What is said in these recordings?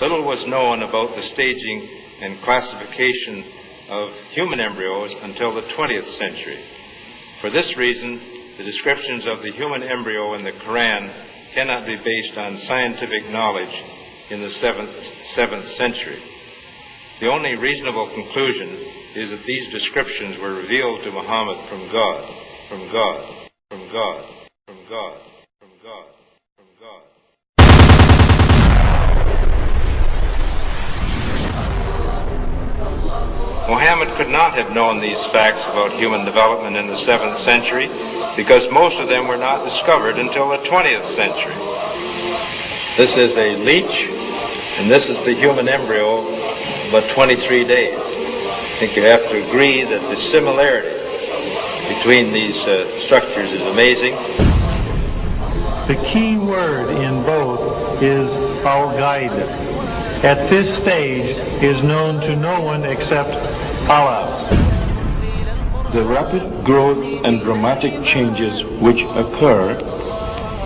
little was known about the staging and classification of human embryos until the 20th century. For this reason, the descriptions of the human embryo in the Quran cannot be based on scientific knowledge in the 7th century. The only reasonable conclusion is that these descriptions were revealed to Muhammad from God, from God, from God, from God, from God, from God. Muhammad could not have known these facts about human development in the 7th century because most of them were not discovered until the 20th century. This is a leech, and this is the human embryo, about 23 days. I think you have to agree that the similarity between these structures is amazing. The key word in both is al-Ghaib. At this stage is known to no one except Allah. The rapid growth and dramatic changes which occur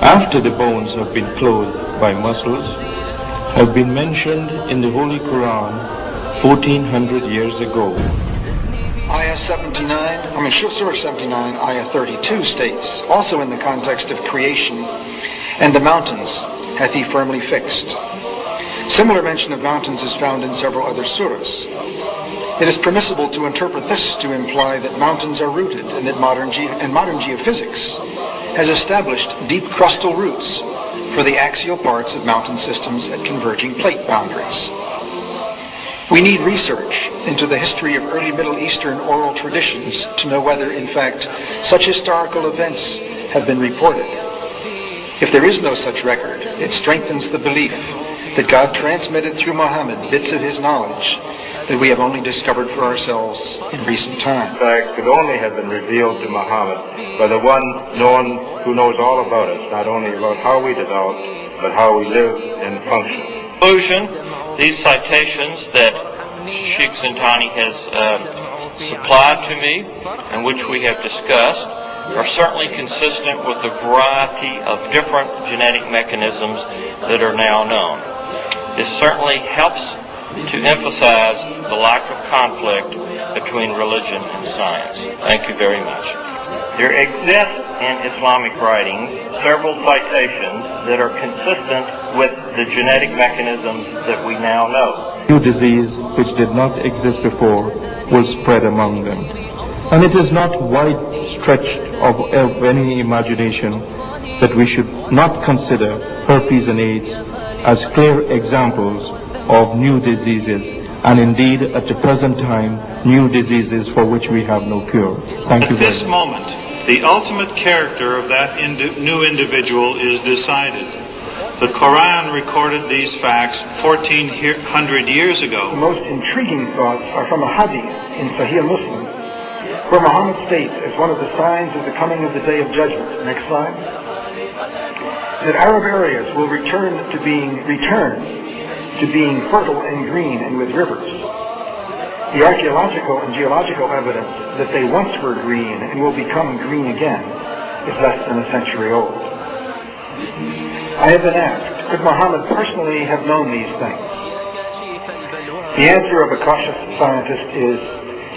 after the bones have been clothed by muscles have been mentioned in the Holy Quran 1400 years ago. Surah 79, Ayah 32 states, also in the context of creation, "And the mountains hath he firmly fixed." Similar mention of mountains is found in several other surahs. It is permissible to interpret this to imply that mountains are rooted and that modern geophysics has established deep crustal roots for the axial parts of mountain systems at converging plate boundaries. We need research into the history of early Middle Eastern oral traditions to know whether, in fact, such historical events have been reported. If there is no such record, it strengthens the belief that God transmitted through Muhammad bits of his knowledge that we have only discovered for ourselves in recent time. Fact could only have been revealed to Muhammad by the one who knows all about us, not only about how we developed, but how we live and function. In conclusion, these citations that Sheikh Zindani has supplied to me and which we have discussed are certainly consistent with the variety of different genetic mechanisms that are now known. This certainly helps to emphasize the lack of conflict between religion and science. Thank you very much. There exist in Islamic writings several citations that are consistent with the genetic mechanisms that we now know. New disease which did not exist before will spread among them. And it is not wide stretched of any imagination that we should not consider herpes and AIDS as clear examples of new diseases, and indeed at the present time new diseases for which we have no cure. Thank you very much. At this moment, the ultimate character of that new individual is decided. The Quran recorded these facts 1400 years ago. The most intriguing thoughts are from a hadith in Sahih Muslim, where Muhammad states as one of the signs of the coming of the Day of Judgment, next slide, that Arab areas will return to being fertile and green and with rivers. The archaeological and geological evidence that they once were green and will become green again is less than a century old. I have been asked, could Muhammad personally have known these things? The answer of a cautious scientist is,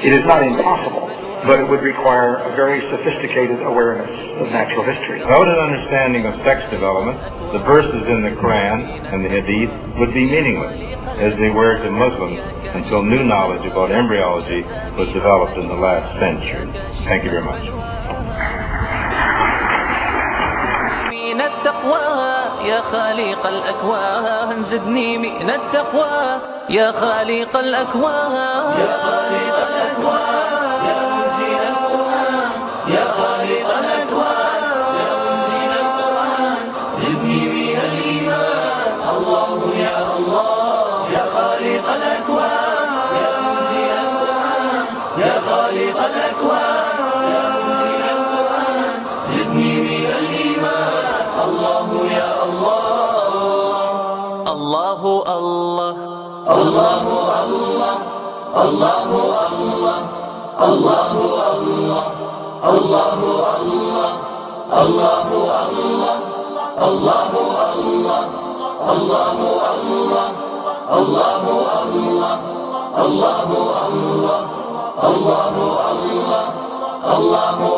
it is not impossible, but it would require a very sophisticated awareness of natural history. Without an understanding of sex development, the verses in the Quran and the Hadith would be meaningless, as they were to Muslims until new knowledge about embryology was developed in the last century. Thank you very much. يا خالق الأكوان زدني من التقوى يا خالق الأكوان يا خالق الأكوان يا منزل القرآن يا خالق الأكوان يا منزل القرآن زدني من الإيمان الله يا الله يا خالق الأكوان يا منزل القرآن يا خالق الأكوان يا منزل القرآن زدني من الإيمان الله يا الله الله الله الله الله الله الله الله الله الله الله الله الله الله الله الله الله الله الله الله الله الله الله